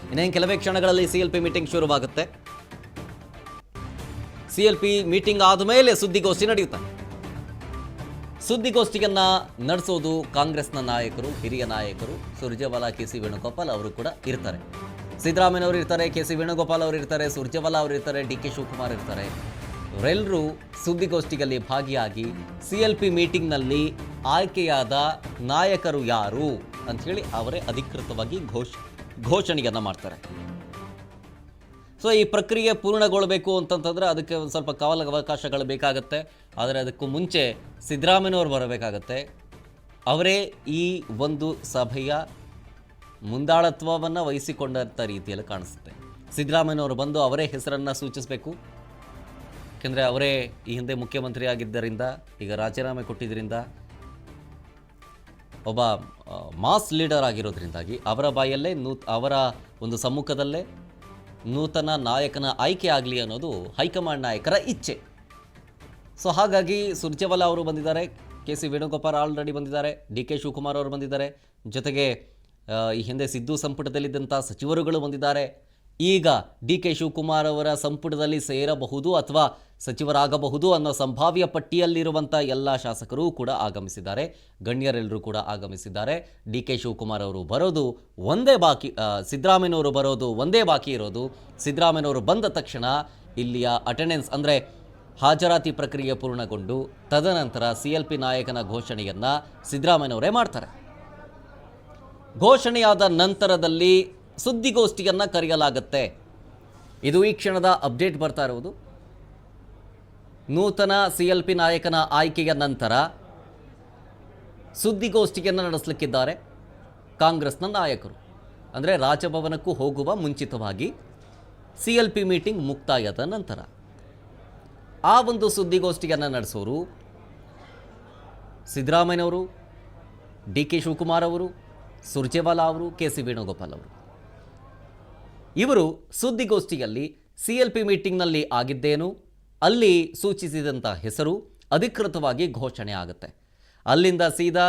ಇನ್ನೇನು ಕೆಲವೇ ಕ್ಷಣಗಳಲ್ಲಿ CLP ಮೀಟಿಂಗ್ ಶುರುವಾಗುತ್ತೆ. CLP ಮೀಟಿಂಗ್ ಆದಮೇಲೆ ಸುದ್ದಿಗೋಷ್ಠಿ ನಡೆಯುತ್ತೆ. ಸುದ್ದಿಗೋಷ್ಠಿಯನ್ನ ನಡೆಸೋದು ಕಾಂಗ್ರೆಸ್ನ ನಾಯಕರು, ಹಿರಿಯ ನಾಯಕರು. ಸುರ್ಜೇವಾಲಾ, KC ವೇಣುಗೋಪಾಲ್ ಅವರು ಕೂಡ ಇರ್ತಾರೆ. ಸಿದ್ದರಾಮಯ್ಯನವರು ಇರ್ತಾರೆ, KC ವೇಣುಗೋಪಾಲ್ ಅವರು ಇರ್ತಾರೆ, ಸುರ್ಜೇವಾಲಾ ಅವರು ಇರ್ತಾರೆ, DK ಶಿವಕುಮಾರ್ ಇರ್ತಾರೆ. ಇವರೆಲ್ಲರೂ ಸುದ್ದಿಗೋಷ್ಠಿಯಲ್ಲಿ ಭಾಗಿಯಾಗಿ CLP ಮೀಟಿಂಗ್ನಲ್ಲಿ ಆಯ್ಕೆಯಾದ ನಾಯಕರು ಯಾರು ಅಂಥೇಳಿ ಅವರೇ ಅಧಿಕೃತವಾಗಿ ಘೋಷಣೆಯನ್ನು ಮಾಡ್ತಾರೆ. ಸೊ ಈ ಪ್ರಕ್ರಿಯೆ ಪೂರ್ಣಗೊಳ್ಳಬೇಕು ಅಂತಂತಂದರೆ ಅದಕ್ಕೆ ಒಂದು ಸ್ವಲ್ಪ ಅವಕಾಶಗಳು ಬೇಕಾಗುತ್ತೆ. ಆದರೆ ಅದಕ್ಕೂ ಮುಂಚೆ ಸಿದ್ದರಾಮಯ್ಯನವರು ಬರಬೇಕಾಗತ್ತೆ. ಅವರೇ ಈ ಒಂದು ಸಭೆಯ ಮುಂದಾಳತ್ವವನ್ನು ವಹಿಸಿಕೊಂಡಂಥ ರೀತಿಯಲ್ಲಿ ಕಾಣಿಸುತ್ತೆ. ಸಿದ್ದರಾಮಯ್ಯನವರು ಬಂದು ಅವರೇ ಹೆಸರನ್ನು ಸೂಚಿಸಬೇಕು. ಯಾಕೆಂದರೆ ಅವರೇ ಈ ಹಿಂದೆ ಮುಖ್ಯಮಂತ್ರಿ ಆಗಿದ್ದರಿಂದ, ಈಗ ರಾಜೀನಾಮೆ ಕೊಟ್ಟಿದ್ದರಿಂದ, ಒಬ್ಬ ಮಾಸ್ ಲೀಡರ್ ಆಗಿರೋದ್ರಿಂದಾಗಿ ಅವರ ಬಾಯಲ್ಲೇ ಅವರ ಒಂದು ಸಮ್ಮುಖದಲ್ಲೇ ನೂತನ ನಾಯಕನ ಆಯ್ಕೆ ಆಗಲಿ ಅನ್ನೋದು ಹೈಕಮಾಂಡ್ ನಾಯಕರ ಇಚ್ಛೆ. ಸೊ ಹಾಗಾಗಿ ಸುರ್ಜೇವಾಲಾ ಅವರು ಬಂದಿದ್ದಾರೆ, KC ವೇಣುಗೋಪಾಲ್ ಆಲ್ರೆಡಿ ಬಂದಿದ್ದಾರೆ, DK ಶಿವಕುಮಾರ್ ಅವರು ಬಂದಿದ್ದಾರೆ, ಜೊತೆಗೆ ಈ ಹಿಂದೆ ಸಿದ್ದು ಸಂಪುಟದಲ್ಲಿದ್ದಂಥ ಸಚಿವರುಗಳು ಬಂದಿದ್ದಾರೆ. ಈಗ DK ಶಿವಕುಮಾರ್ ಅವರ ಸಂಪುಟದಲ್ಲಿ ಸೇರಬಹುದು ಅಥವಾ ಸಚಿವರಾಗಬಹುದು ಅನ್ನೋ ಸಂಭಾವ್ಯ ಪಟ್ಟಿಯಲ್ಲಿರುವಂಥ ಎಲ್ಲ ಶಾಸಕರು ಕೂಡ ಆಗಮಿಸಿದ್ದಾರೆ, ಗಣ್ಯರೆಲ್ಲರೂ ಕೂಡ ಆಗಮಿಸಿದ್ದಾರೆ. DK ಶಿವಕುಮಾರ್ ಅವರು ಬರೋದು ಒಂದೇ ಬಾಕಿ, ಸಿದ್ದರಾಮಯ್ಯನವರು ಬರೋದು ಒಂದೇ ಬಾಕಿ ಇರೋದು. ಸಿದ್ದರಾಮಯ್ಯನವರು ಬಂದ ತಕ್ಷಣ ಇಲ್ಲಿಯ ಅಟೆಂಡೆನ್ಸ್ ಅಂದರೆ ಹಾಜರಾತಿ ಪ್ರಕ್ರಿಯೆ ಪೂರ್ಣಗೊಂಡು ತದನಂತರ CLP ನಾಯಕನ ಘೋಷಣೆಯನ್ನು ಸಿದ್ದರಾಮಯ್ಯನವರೇ ಮಾಡ್ತಾರೆ. ಘೋಷಣೆಯಾದ ನಂತರದಲ್ಲಿ ಸುದ್ದಿಗೋಷ್ಠಿಯನ್ನು ಕರೆಯಲಾಗುತ್ತೆ. ಇದು ಈ ಕ್ಷಣದ ಅಪ್ಡೇಟ್ ಬರ್ತಾ ಇರುವುದು. ನೂತನ CLP ನಾಯಕನ ಆಯ್ಕೆಯ ನಂತರ ಸುದ್ದಿಗೋಷ್ಠಿಯನ್ನು ನಡೆಸಲಿಕ್ಕಿದ್ದಾರೆ ಕಾಂಗ್ರೆಸ್ನ ನಾಯಕರು. ಅಂದರೆ ರಾಜಭವನಕ್ಕೂ ಹೋಗುವ ಮುಂಚಿತವಾಗಿ CLP ಮೀಟಿಂಗ್ ಮುಕ್ತಾಯದ ನಂತರ ಆ ಒಂದು ಸುದ್ದಿಗೋಷ್ಠಿಯನ್ನು ನಡೆಸೋರು ಸಿದ್ದರಾಮಯ್ಯನವರು, DK ಶಿವಕುಮಾರ್ ಅವರು, ಸುರ್ಜೇವಾಲಾ ಅವರು, KC ವೇಣುಗೋಪಾಲ್ ಅವರು. ಇವರು ಸುದ್ದಿಗೋಷ್ಠಿಯಲ್ಲಿ CLP ಮೀಟಿಂಗ್ನಲ್ಲಿ ಆಗಿದ್ದೇನು, ಅಲ್ಲಿ ಸೂಚಿಸಿದಂಥ ಹೆಸರು ಅಧಿಕೃತವಾಗಿ ಘೋಷಣೆ ಆಗುತ್ತೆ. ಅಲ್ಲಿಂದ ಸೀದಾ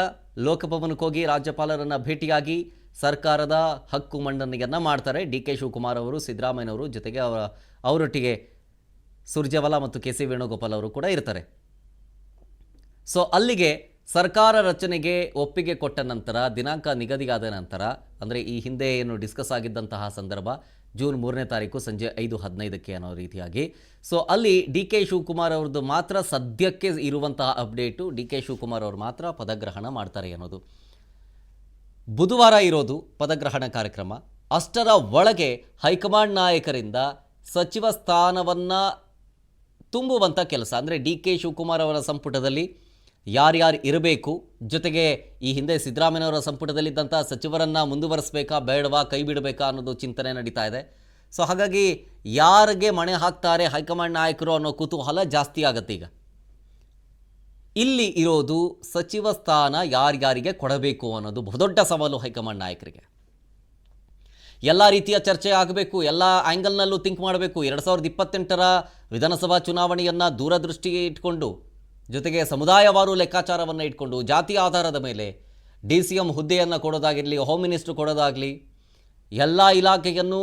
ಲೋಕಭವನಕ್ಕೆ ಹೋಗಿ ರಾಜ್ಯಪಾಲರನ್ನು ಭೇಟಿಯಾಗಿ ಸರ್ಕಾರದ ಹಕ್ಕು ಮಂಡನೆಯನ್ನು ಮಾಡ್ತಾರೆ DK ಶಿವಕುಮಾರ್ ಅವರು, ಸಿದ್ದರಾಮಯ್ಯನವರು, ಜೊತೆಗೆ ಅವರೊಟ್ಟಿಗೆ ಸುರ್ಜೇವಾಲಾ ಮತ್ತು KC ವೇಣುಗೋಪಾಲ್ ಅವರು ಕೂಡ ಇರ್ತಾರೆ. ಸೊ ಅಲ್ಲಿಗೆ ಸರ್ಕಾರ ರಚನೆಗೆ ಒಪ್ಪಿಗೆ ಕೊಟ್ಟ ನಂತರ ದಿನಾಂಕ ನಿಗದಿಯಾದ ನಂತರ, ಅಂದರೆ ಈ ಹಿಂದೆ ಏನು ಡಿಸ್ಕಸ್ ಆಗಿದ್ದಂತಹ ಸಂದರ್ಭ ಜೂನ್ 3ನೇ ತಾರೀಕು ಸಂಜೆ 5:15ಕ್ಕೆ ಅನ್ನೋ ರೀತಿಯಾಗಿ. ಸೊ ಅಲ್ಲಿ DK ಶಿವಕುಮಾರ್ ಅವ್ರದ್ದು ಮಾತ್ರ ಸದ್ಯಕ್ಕೆ ಇರುವಂತಹ ಅಪ್ಡೇಟು, DK ಶಿವಕುಮಾರ್ ಅವರು ಮಾತ್ರ ಪದಗ್ರಹಣ ಮಾಡ್ತಾರೆ ಅನ್ನೋದು. ಬುಧವಾರ ಇರೋದು ಪದಗ್ರಹಣ ಕಾರ್ಯಕ್ರಮ. ಅಷ್ಟರ ಒಳಗೆ ಹೈಕಮಾಂಡ್ ನಾಯಕರಿಂದ ಸಚಿವ ಸ್ಥಾನವನ್ನು ತುಂಬುವಂಥ ಕೆಲಸ, ಅಂದರೆ DK ಶಿವಕುಮಾರ್ ಅವರ ಸಂಪುಟದಲ್ಲಿ ಯಾರ್ಯಾರು ಇರಬೇಕು, ಜೊತೆಗೆ ಈ ಹಿಂದೆ ಸಿದ್ದರಾಮಯ್ಯನವರ ಸಂಪುಟದಲ್ಲಿದ್ದಂಥ ಸಚಿವರನ್ನು ಮುಂದುವರಿಸಬೇಕಾ ಬೇಡವಾ, ಕೈ ಬಿಡಬೇಕಾ ಅನ್ನೋದು ಚಿಂತನೆ ನಡೀತಾ ಇದೆ. ಸೊ ಹಾಗಾಗಿ ಯಾರಿಗೆ ಮಣೆ ಹಾಕ್ತಾರೆ ಹೈಕಮಾಂಡ್ ನಾಯಕರು ಅನ್ನೋ ಕುತೂಹಲ ಜಾಸ್ತಿ ಆಗುತ್ತೆ. ಈಗ ಇಲ್ಲಿ ಇರೋದು ಸಚಿವ ಸ್ಥಾನ ಯಾರ್ಯಾರಿಗೆ ಕೊಡಬೇಕು ಅನ್ನೋದು ಬಹುದೊಡ್ಡ ಸವಾಲು ಹೈಕಮಾಂಡ್ ನಾಯಕರಿಗೆ. ಎಲ್ಲ ರೀತಿಯ ಚರ್ಚೆ ಆಗಬೇಕು, ಎಲ್ಲ ಆ್ಯಂಗಲ್ನಲ್ಲೂ ಥಿಂಕ್ ಮಾಡಬೇಕು. 2028ರ ವಿಧಾನಸಭಾ ಚುನಾವಣೆಯನ್ನು ದೂರದೃಷ್ಟಿಗೆ ಇಟ್ಕೊಂಡು, ಜೊತೆಗೆ ಸಮುದಾಯವಾರು ಲೆಕ್ಕಾಚಾರವನ್ನು ಇಟ್ಕೊಂಡು, ಜಾತಿ ಆಧಾರದ ಮೇಲೆ DCM ಹುದ್ದೆಯನ್ನು ಕೊಡೋದಾಗಿರಲಿ, ಹೋಮ್ ಮಿನಿಸ್ಟ್ರು ಕೊಡೋದಾಗಲಿ, ಎಲ್ಲ ಇಲಾಖೆಯನ್ನು